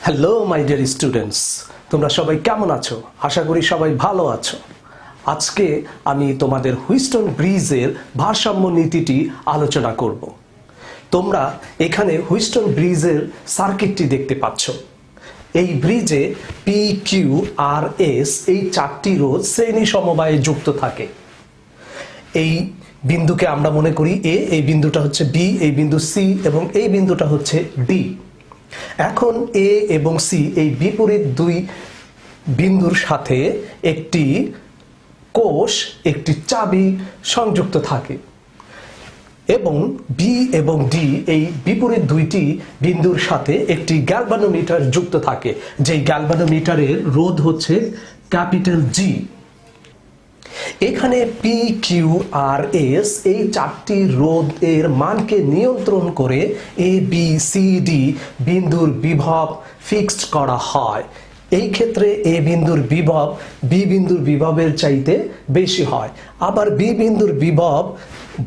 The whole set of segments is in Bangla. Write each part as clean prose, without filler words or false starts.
হ্যালো মাই ডিয়ার স্টুডেন্টস, তোমরা সবাই কেমন আছো? আশা করি সবাই ভালো আছো। আজকে আমি তোমাদের হুইস্টন ব্রিজের ভারসাম্য নীতিটি আলোচনা করব। তোমরা এখানে হুইস্টন ব্রিজের সার্কিটটি দেখতে পাচ্ছ। এই ব্রিজে পি কিউ আর এস এই চারটি রোধ শ্রেণী সমবায়ে যুক্ত থাকে। এই বিন্দুকে আমরা মনে করি এ, এই বিন্দুটা হচ্ছে বি, এই বিন্দু সি এবং এই বিন্দুটা হচ্ছে ডি। এখন এ এবং সি এই বিপরীত দুই বিন্দুর সাথে একটি কোষ, একটি চাবি সংযুক্ত থাকে এবং বি এবং ডি এই বিপরীত দুইটি বিন্দুর সাথে একটি গ্যালভানোমিটার যুক্ত থাকে, যেই গ্যালভানোমিটারের রোধ হচ্ছে ক্যাপিটাল জি। এখানে পি কিউ আর এস এই চারটি রোধ এর মানকে নিয়ন্ত্রণ করে এ বি সি ডি বিন্দুর বিভব ফিক্সড করা হয়। এই ক্ষেত্রে এ বিন্দুর বিভব বি বিন্দুর বিভবের চাইতে বেশি হয়, আবার বি বিন্দুর বিভব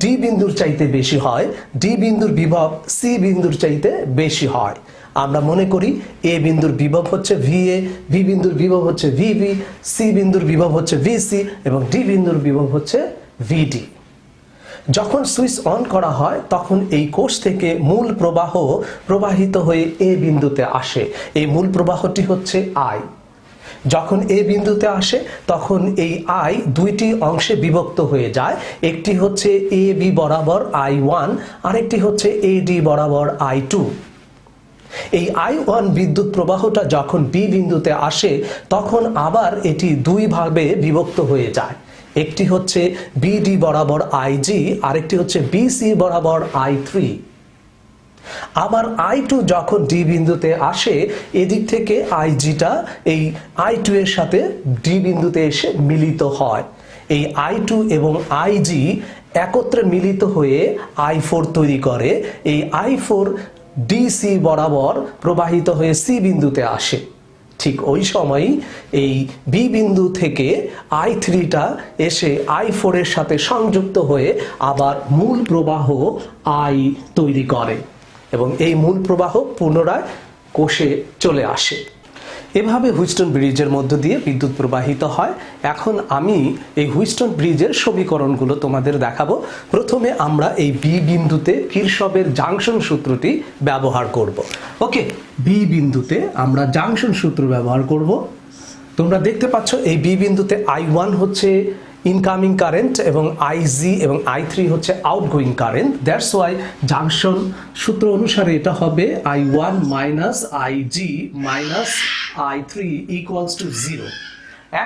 ডি বিন্দুর চাইতে বেশি হয়, ডি বিন্দুর বিভব সি বিন্দুর চাইতে বেশি হয়। আমরা মনে করি এ বিন্দুর বিভব হচ্ছে ভিএ, বি বিন্দুর বিভব হচ্ছে ভিবি, সি বিন্দুর বিভব হচ্ছে ভিসি এবং ডি বিন্দুর বিভব হচ্ছে ভিডি। যখন সুইচ অন করা হয় তখন এই কোষ থেকে মূল প্রবাহ প্রবাহিত হয়ে এ বিন্দুতে আসে। এই মূল প্রবাহটি হচ্ছে আই। যখন এ বিন্দুতে আসে তখন এই আই দুইটি অংশে বিভক্ত হয়ে যায়। একটি হচ্ছে এ বি বরাবর I1, আরেকটি হচ্ছে এ ডি বরাবর I2। এই I1 বিদ্যুৎ প্রবাহটা যখন বি বিন্দুতে আসে তখন আবার এটি দুই ভাগে বিভক্ত হয়ে যায়। একটি হচ্ছে বিডি বরাবর IG, আরেকটি হচ্ছে বিসি বরাবর I3। আবার I2 যখন ডি বিন্দুতে আসে এদিক থেকে IGটা এই I2 এর সাথে ডি বিন্দুতে এসে মিলিত হয়। এই I2 এবং IG একত্রে মিলিত হয়ে I4 তৈরি করে। এই I4 ডিসি বরাবর প্রবাহিত হয়ে সি বিন্দুতে আসে। ঠিক ওই সময়ই এই বি বিন্দু থেকে I3টা এসে I4 এর সাথে সংযুক্ত হয়ে আবার মূল প্রবাহ I তৈরি করে এবং এই মূল প্রবাহ পুনরায় কোষে চলে আসে। এভাবে হুইস্টন ব্রিজের মধ্য দিয়ে বিদ্যুৎ প্রবাহিত হয়। এখন আমি এই হুইস্টন ব্রিজের সমীকরণগুলো তোমাদের দেখাবো। প্রথমে আমরা এই বি বিন্দুতে কিরশফের জাংশন সূত্রটি ব্যবহার করব। ওকে, বি বিন্দুতে আমরা জাংশন সূত্র ব্যবহার করব। তোমরা দেখতে পাচ্ছ এই বি বিন্দুতে I1 হচ্ছে ইনকামিং কারেন্ট এবং IG এবং I3 হচ্ছে outgoing current. That's why junction সূত্র অনুসারে এটা হবে I1 minus IG minus I3 equals to 0।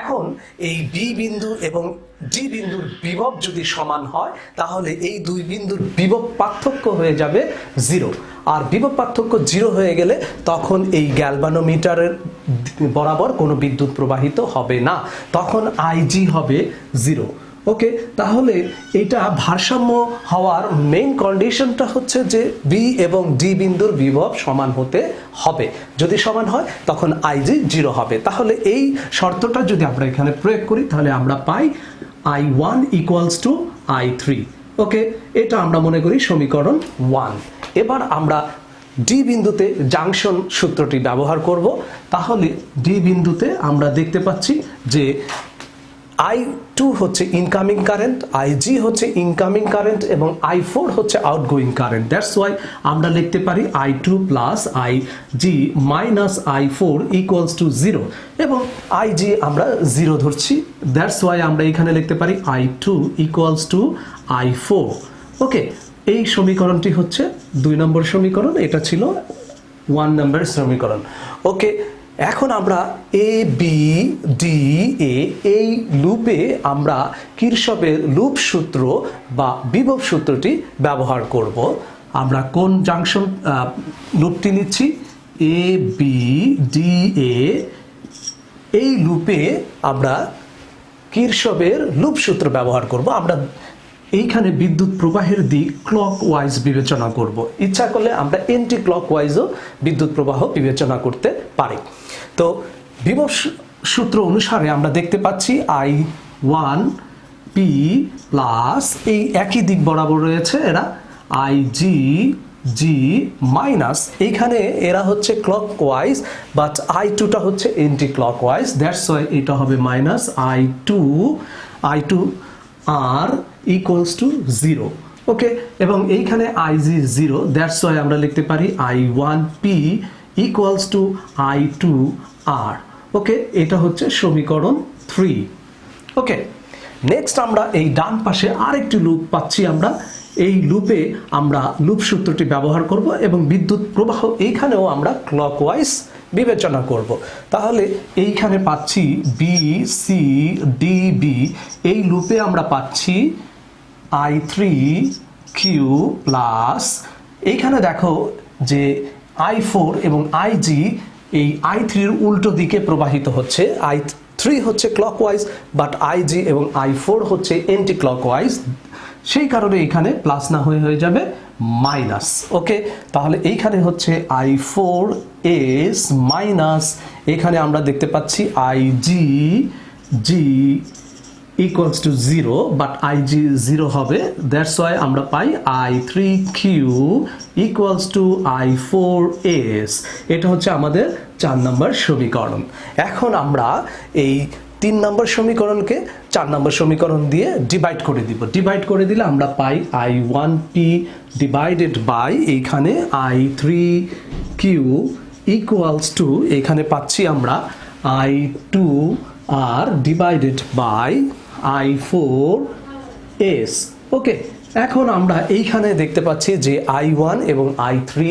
এখন এই বি বিন্দু এবং ডি বিন্দুর বিভব যদি সমান হয় তাহলে এই দুই বিন্দুর বিভব পার্থক্য হয়ে যাবে 0। আর বিভব পার্থক্য 0 হয়ে গেলে তখন এই গ্যালভানোমিটারের বরাবর কোনো বিদ্যুৎ প্রবাহিত হবে না, তখন IG হবে 0। ওকে, তাহলে এটা ভারসাম্য হওয়ার মেইন কন্ডিশনটা হচ্ছে যে বি এবং ডি বিন্দুর বিভব সমান হতে হবে। যদি সমান হয় তখন IG 0 হবে। তাহলে এই শর্তটা যদি আমরা এখানে প্রয়োগ করি তাহলে আমরা পাই I1 ইকুয়ালস টু I3। ওকে, এটা আমরা মনে করি সমীকরণ 1। এবার আমরা ডি বিন্দুতে জাংশন সূত্রটি ব্যবহার করব। তাহলে ডি বিন্দুতে আমরা দেখতে পাচ্ছি যে I2 হচ্ছে ইনকামিং কারেন্ট, IG হচ্ছে ইনকামিং কারেন্ট এবং I4 হচ্ছে আউটগোয়িং কারেন্ট। দ্যাটস ওয়াই আমরা লিখতে পারি I2 plus IG minus I4 equals to 0 এবং IG আমরা 0 ধরছি। দ্যাটস ওয়াই আমরা এখানে লিখতে পারি I2 ইকুয়ালস টু I4। ওকে, এই সমীকরণটি হচ্ছে 2 নম্বর সমীকরণ, এটা ছিল 1 নম্বর সমীকরণ। ওকে, এখন আমরা এ বি ডি এ এই লুপে আমরা কিরশফের লুপ সূত্র বা বিভব সূত্রটি ব্যবহার করব। আমরা কোন জাংশন লুপটি নিচ্ছি? এ বি ডি এ এই লুপে আমরা কিরশফের লুপ সূত্র ব্যবহার করব। আমরা এইখানে বিদ্যুৎ প্রবাহের দিক ক্লকওয়াইজ বিবেচনা করব। ইচ্ছা করলে আমরা এন্টি ক্লকওয়াইজও বিদ্যুৎ প্রবাহ বিবেচনা করতে পারি। তো বিভব সূত্র অনুসারে আমরা দেখতে পাচ্ছি I1 P প্লাস এই একই দিক বরাবর রয়েছে এরা IG জি মাইনাস, এইখানে এরা হচ্ছে ক্লকওয়াইজ বাট আই টুটা হচ্ছে এন্টি ক্লকওয়াইজ, দ্যাটস ওয়াই এটা হবে minus I two R equals to zero. Okay, এবং এইখানে I G zero, that's why আমরা লিখতে পারি I one P equals to I two R. Okay, এটা হচ্ছে সমীকরণ 3। ওকে, নেক্সট আমরা এই ডান পাশে আরেকটি লুপ পাচ্ছি। আমরা এই লুপে আমরা লুপ সূত্রটি ব্যবহার করব এবং বিদ্যুৎ প্রবাহ এইখানেও আমরা ক্লকওয়াইজ বিবেচনা করব। তাহলে এইখানে পাচ্ছি বি সি ডি বি, এই লুপে আমরা পাচ্ছি আই থ্রি কিউ প্লাস, এইখানে দেখো যে আই ফোর এবং আই জি এই আই থ্রির উল্টো দিকে প্রবাহিত হচ্ছে। আই থ্রি হচ্ছে ক্লকওয়াইজ বাট আই জি এবং আই ফোর হচ্ছে এন্টি ক্লকওয়াইজ, সেই কারণে এখানে প্লাস না হয়ে যাবে মাইনাস। ওকে, তাহলে এইখানে হচ্ছে আই ফোর এস মাইনাস, এখানে আমরা দেখতে পাচ্ছি I G equals to zero but I G zero হবে, দ্যাটস ওয়াই আমরা পাই I three Q equals to I four S. এটা হচ্ছে আমাদের 4 নম্বর সমীকরণ। এখন আমরা এই 3 নম্বর সমীকরণকে 4 নম্বর সমীকরণ দিয়ে ডিভাইড করে দিব। ডিভাইড করে দিলে আমরা পাই I one P divided by এইখানে I three Q equals to, এখানে পাচ্ছি আমরা I two R divided by I four S. Okay, এখন আমরা এইখানে দেখতে পাচ্ছি যে আই ওয়ান এবং আই থ্রি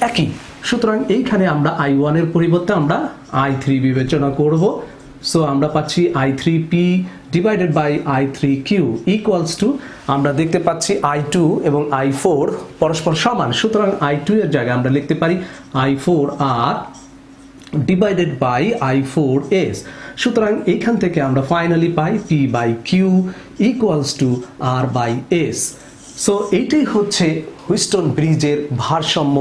একই, সুতরাং এইখানে আমরা আই ওয়ানের পরিবর্তে আমরা আই থ্রি বিবেচনা করব। সো আমরা পাচ্ছি I three P divided by I three Q equals to, আমরা দেখতে পাচ্ছি আই টু এবং আই ফোর পরস্পর সমান, সুতরাং আই টু এর জায়গায় আমরা লিখতে পারি I four R divided by I four S. সুতরাং এইখান থেকে আমরা ফাইনালি পাই P by Q equals to R by S. So এইটাই হচ্ছে হুইস্টন ব্রিজের ভারসাম্য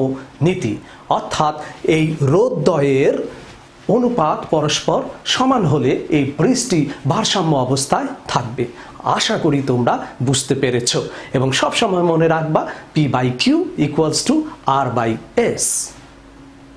নীতি, অর্থাৎ এই রোধদ্বয়ের অনুপাত পরস্পর সমান হলে এই ব্রিজটি ভারসাম্য অবস্থায় থাকবে। আশা করি তোমরা বুঝতে পেরেছ এবং সবসময় মনে রাখবা P by Q equals to R by S.